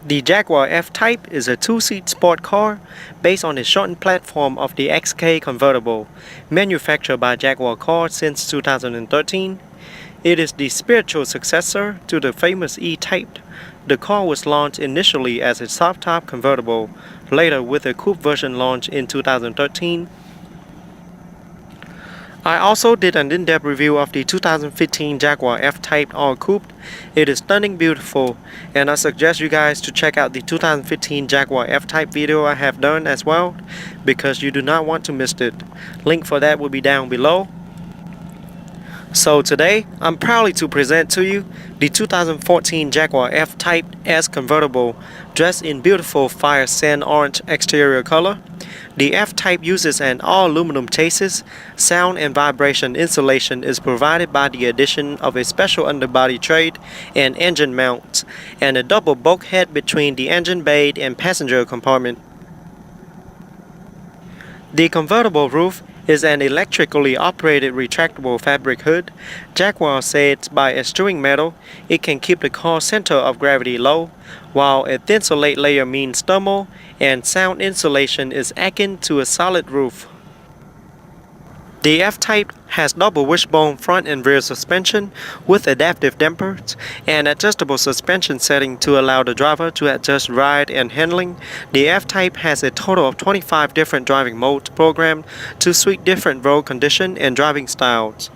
The Jaguar F-Type is a two-seat sport car based on the shortened platform of the XK Convertible, manufactured by Jaguar Cars since 2013. It is the spiritual successor to the famous E-Type. The car was launched initially as a soft-top convertible, later with a coupe version launched in 2013. I also did an in-depth review of the 2015 Jaguar F-Type All Coupe. It is stunning beautiful, and I suggest you guys to check out the 2015 Jaguar F-Type video I have done as well, because you do not want to miss it. Link for that will be down below. So today, I'm proudly to present to you the 2014 Jaguar F-Type S Convertible, dressed in beautiful fire sand orange exterior color. The F-Type uses an all-aluminum chassis. Sound and vibration insulation is provided by the addition of a special underbody tray and engine mount, and a double bulkhead between the engine bay and passenger compartment. The convertible roof is an electrically operated retractable fabric hood. Jaguar says by eschewing metal, it can keep the car's center of gravity low, while a thin insulate layer means thermal and sound insulation is akin to a solid roof. The F-Type has double wishbone front and rear suspension with adaptive dampers and adjustable suspension setting to allow the driver to adjust ride and handling. The F-Type has a total of 25 different driving modes programmed to suit different road conditions and driving styles.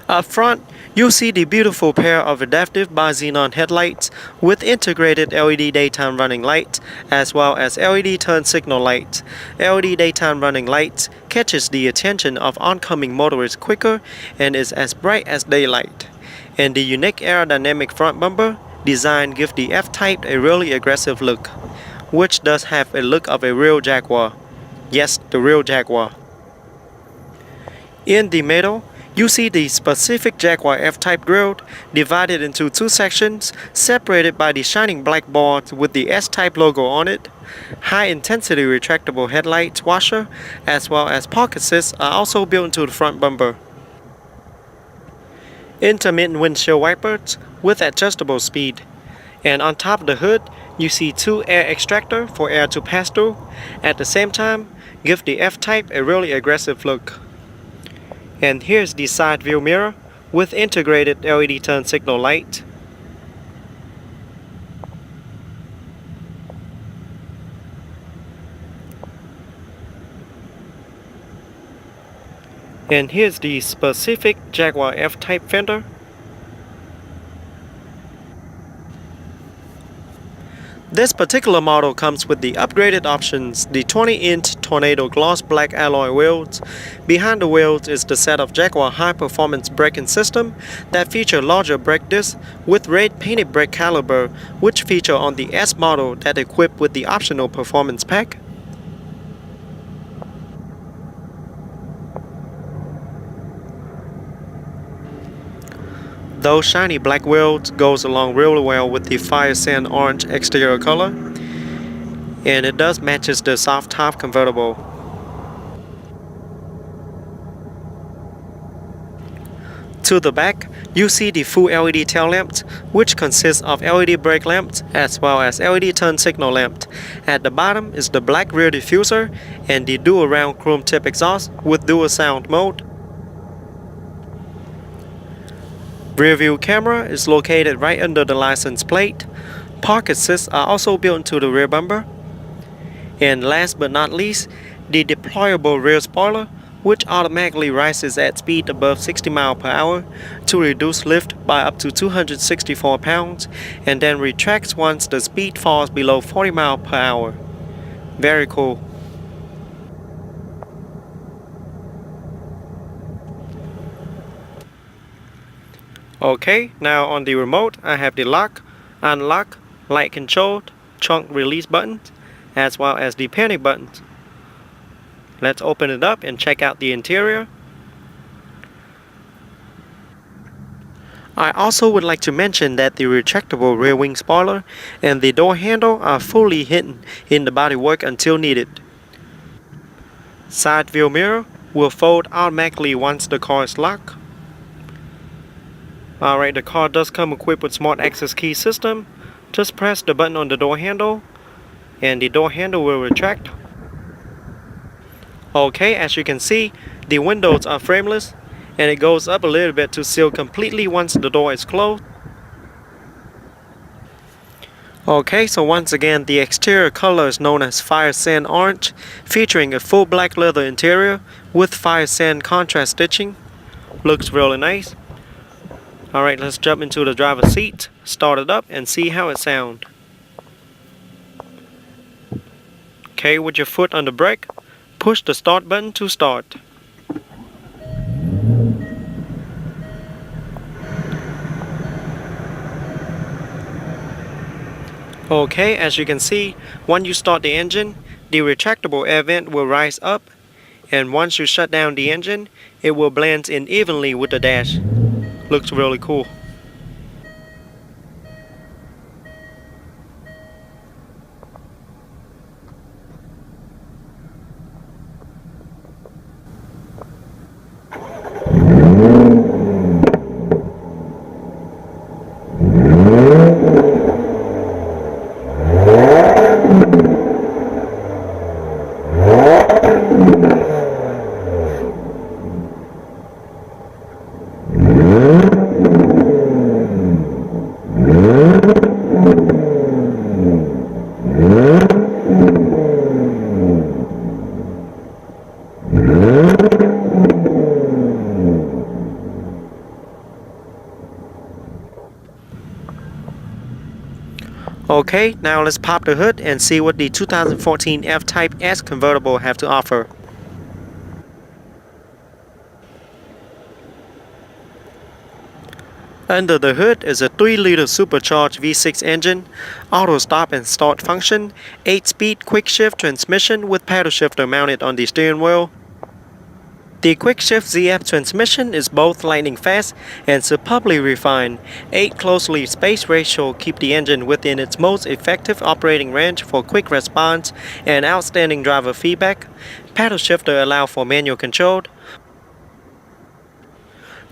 Up front, you'll see the beautiful pair of adaptive bi-xenon headlights with integrated LED daytime running lights as well as LED turn signal lights. LED daytime running lights catches the attention of oncoming motorists quicker and is as bright as daylight. And the unique aerodynamic front bumper design gives the F-Type a really aggressive look, which does have a look of a real Jaguar. Yes, the real Jaguar. In the middle, you see the specific Jaguar F-Type grille divided into two sections, separated by the shining black board with the S-Type logo on it. High-intensity retractable headlights washer as well as pocket assists are also built into the front bumper. Intermittent windshield wipers with adjustable speed. And on top of the hood, you see two air extractors for air to pass through. At the same time, give the F-Type a really aggressive look. And here's the side view mirror with integrated LED turn signal light. And here's the specific Jaguar F-Type fender. This particular model comes with the upgraded options, the 20-inch Tornado gloss black alloy wheels. Behind the wheels is the set of Jaguar high-performance braking system that feature larger brake discs with red painted brake caliper, which feature on the S model that equipped with the optional performance pack. Those shiny black wheels goes along really well with the fire sand orange exterior color, and it does matches the soft top convertible. To the back, you see the full LED tail lamps, which consists of LED brake lamps as well as LED turn signal lamp. At the bottom is the black rear diffuser and the dual round chrome tip exhaust with dual sound mode. Rear view camera is located right under the license plate. Park assists are also built into the rear bumper. And last but not least, the deployable rear spoiler, which automatically rises at speed above 60 miles per hour to reduce lift by up to 264 pounds and then retracts once the speed falls below 40 miles per hour. Very cool. Okay, now on the remote I have the lock, unlock, light control, trunk release buttons, as well as the panic buttons. Let's open it up and check out the interior. I also would like to mention that the retractable rear wing spoiler and the door handle are fully hidden in the bodywork until needed. Side view mirror will fold automatically once the car is locked. Alright, the car does come equipped with smart access key system. Just press the button on the door handle and the door handle will retract. Okay, as you can see, the windows are frameless and it goes up a little bit to seal completely once the door is closed. Okay, so once again, the exterior color is known as Fire Sand Orange, featuring a full black leather interior with Fire Sand contrast stitching. Looks really nice. Alright, let's jump into the driver's seat, start it up, and see how it sounds. Okay, with your foot on the brake, push the start button to start. Okay, as you can see, when you start the engine, the retractable air vent will rise up, and once you shut down the engine, it will blend in evenly with the dash. Looks really cool. Okay, now let's pop the hood and see what the 2014 F-Type S convertible have to offer. Under the hood is a 3-liter supercharged V6 engine, auto stop and start function, 8-speed quick shift transmission with paddle shifter mounted on the steering wheel. The quick shift ZF transmission is both lightning fast and superbly refined. 8 closely spaced ratio keep the engine within its most effective operating range for quick response and outstanding driver feedback. Paddle shifter allow for manual control,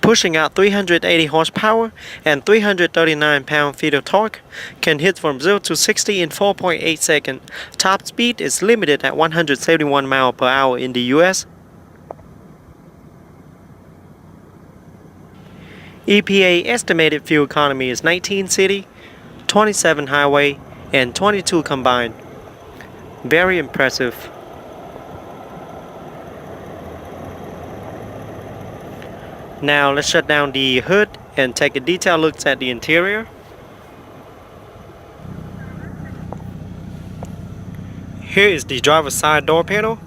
pushing out 380 horsepower and 339 pound-feet of torque, can hit from 0 to 60 in 4.8 seconds. Top speed is limited at 171 miles per hour in the US. EPA estimated fuel economy is 19 city, 27 highway, and 22 combined. Very impressive. Now let's shut down the hood and take a detailed look at the interior. Here is the driver's side door panel.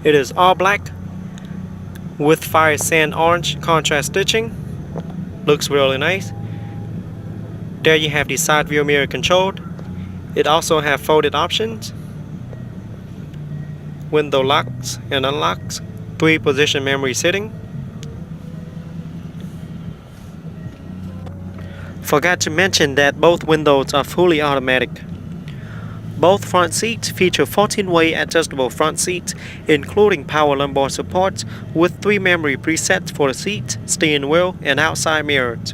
It is all black with Fire Sand Orange contrast stitching. Looks really nice. There you have the side view mirror controlled. It also have folded options, window locks and unlocks, 3-position memory setting. Forgot to mention that both windows are fully automatic. Both front seats feature 14-way adjustable front seats, including power lumbar supports with 3 memory presets for the seat, steering wheel, and outside mirrors.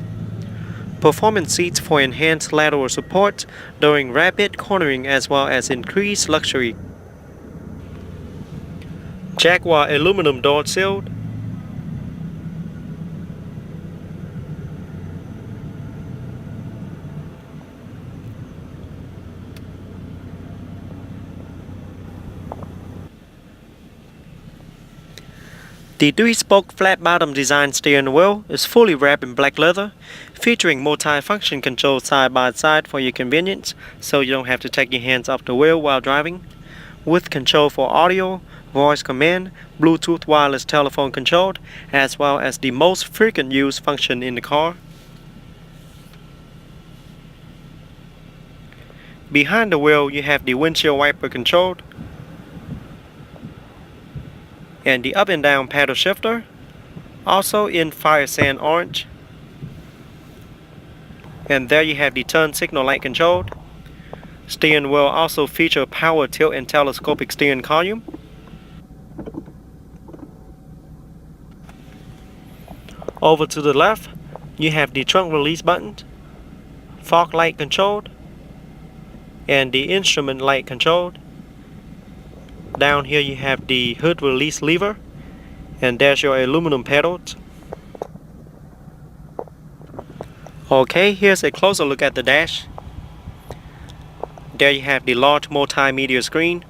Performance seats for enhanced lateral support during rapid cornering as well as increased luxury. Jaguar aluminum door seal. The 3-spoke flat-bottom design steering wheel is fully wrapped in black leather, featuring multi-function controls side by side for your convenience, so you don't have to take your hands off the wheel while driving, with control for audio, voice command, Bluetooth wireless telephone control, as well as the most frequent used function in the car. Behind the wheel, you have the windshield wiper control and the up and down paddle shifter, also in fire sand orange. And there you have the turn signal light control. Steering wheel also feature power tilt and telescopic steering column. Over to the left, you have the trunk release button, fog light control, and the instrument light control. Down here you have the hood release lever, and there's your aluminum pedals. Okay, here's a closer look at the dash. There you have the large multimedia screen.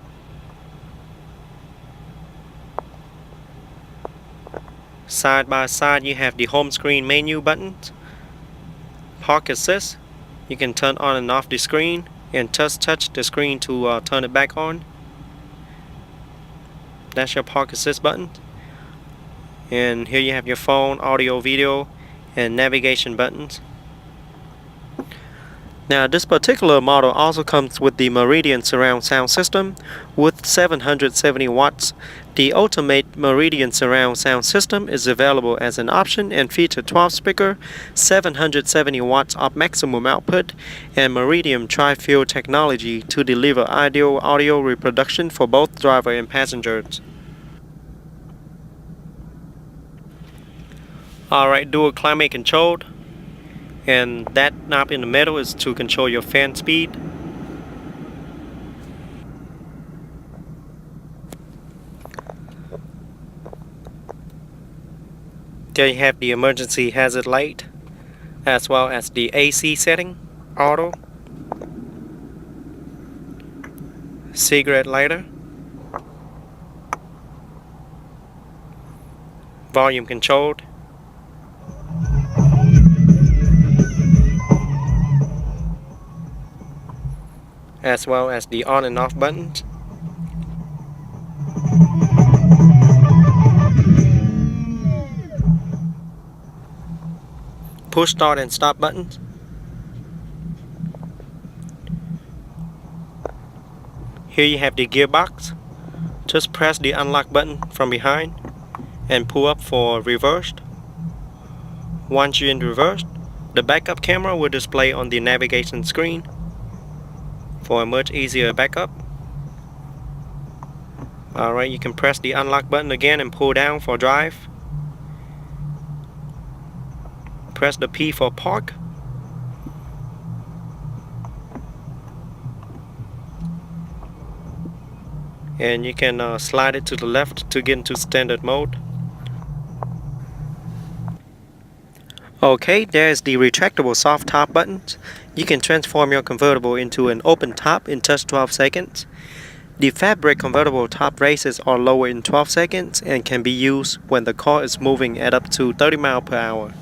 Side by side you have the home screen menu buttons. Park assist, you can turn on and off the screen and just touch the screen to turn it back on. That's your park assist button. And here you have your phone, audio, video, and navigation buttons. Now this particular model also comes with the Meridian surround sound system with 770 watts. The Ultimate Meridian surround sound system is available as an option and features 12 speaker, 770 watts of maximum output, and Meridian tri-field technology to deliver ideal audio reproduction for both driver and passengers. Alright, dual climate controlled. And that knob in the middle is to control your fan speed. There you have the emergency hazard light, as well as the AC setting, auto, cigarette lighter, volume controlled, as well as the on and off buttons. Push start and stop buttons. Here you have the gearbox. Just press the unlock button from behind and pull up for reversed. Once you're in reverse, the backup camera will display on the navigation screen for a much easier backup. Alright, you can press the unlock button again and pull down for drive. Press the P for park. And you can slide it to the left to get into standard mode. Okay, there's the retractable soft top buttons. You can transform your convertible into an open top in just 12 seconds. The fabric convertible top races are lower in 12 seconds and can be used when the car is moving at up to 30 miles per hour.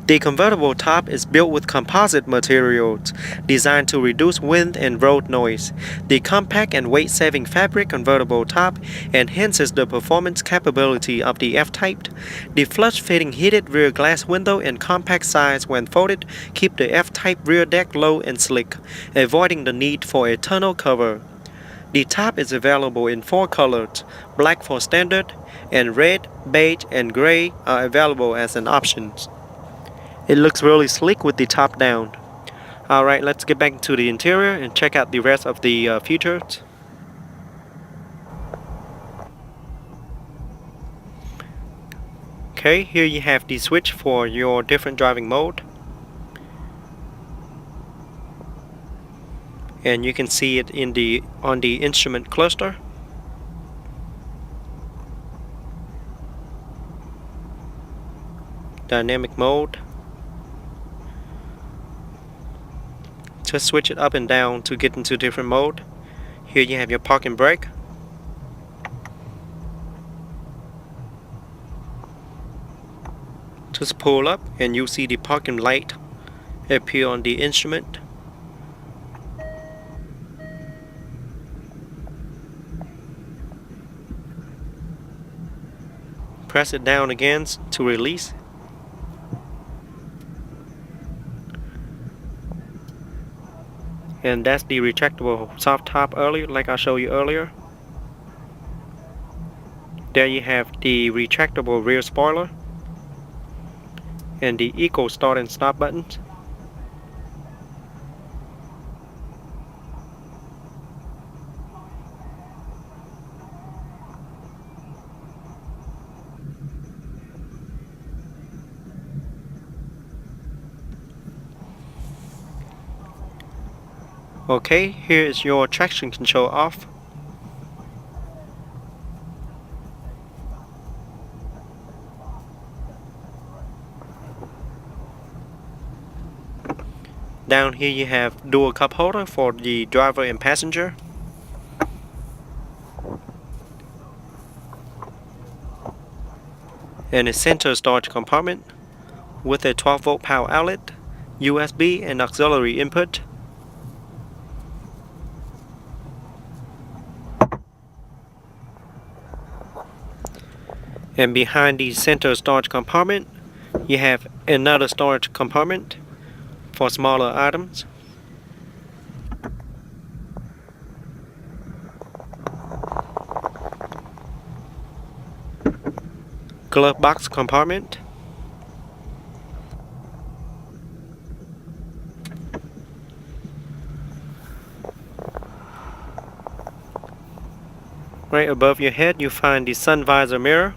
The convertible top is built with composite materials designed to reduce wind and road noise. The compact and weight-saving fabric convertible top enhances the performance capability of the F-Type. The flush-fitting heated rear glass window and compact size when folded keep the F-Type rear deck low and slick, avoiding the need for a tonneau cover. The top is available in 4 colors, black for standard, and red, beige, and gray are available as an option. It looks really sleek with the top down. Alright, let's get back to the interior and check out the rest of the features. Okay, here you have the switch for your different driving mode. And you can see it on the instrument cluster. Dynamic mode. Just switch it up and down to get into different mode. Here you have your park and brake. Just pull up and you'll see the parking light appear on the instrument. Press it down again to release. And that's the retractable soft top earlier, like I showed you earlier. There you have the retractable rear spoiler and the eco start and stop buttons. Okay, here is your traction control off. Down here you have dual cup holder for the driver and passenger. And a center storage compartment with a 12-volt power outlet, USB and auxiliary input. And behind the center storage compartment, you have another storage compartment for smaller items. Glove box compartment. Right above your head you find the sun visor mirror.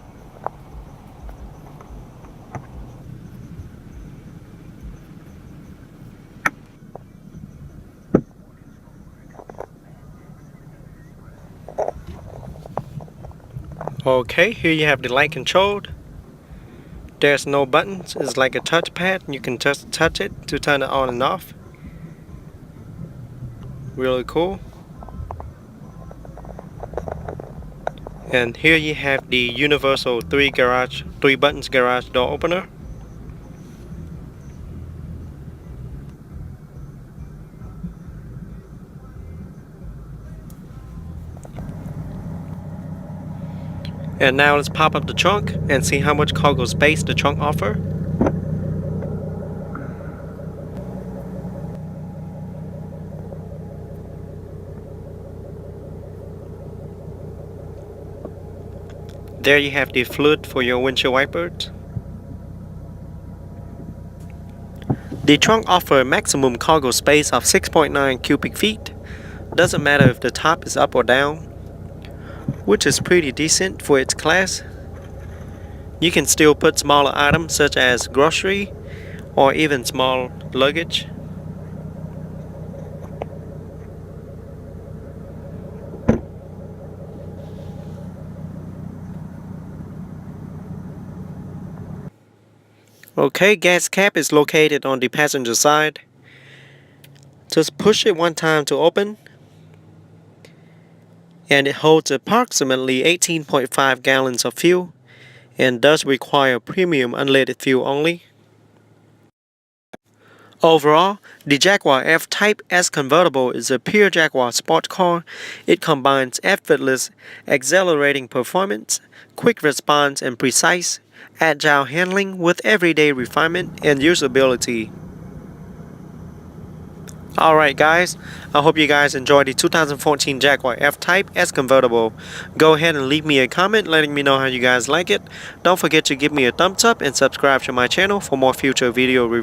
Okay, here you have the light controlled. There's no buttons, it's like a touchpad. You can just touch it to turn it on and off. Really cool. And here you have the universal 3 buttons garage door opener. And now let's pop up the trunk and see how much cargo space the trunk offers. There you have the fluid for your windshield wipers. The trunk offers a maximum cargo space of 6.9 cubic feet. Doesn't matter if the top is up or down, which is pretty decent for its class. You can still put smaller items such as grocery or even small luggage. Okay, gas cap is located on the passenger side. Just push it one time to open, and it holds approximately 18.5 gallons of fuel and does require premium unleaded fuel only. Overall, the Jaguar F-Type S Convertible is a pure Jaguar sport car. It combines effortless, accelerating performance, quick response and precise, agile handling with everyday refinement and usability. Alright guys, I hope you guys enjoyed the 2014 Jaguar F-Type S Convertible. Go ahead and leave me a comment letting me know how you guys like it. Don't forget to give me a thumbs up and subscribe to my channel for more future video reviews.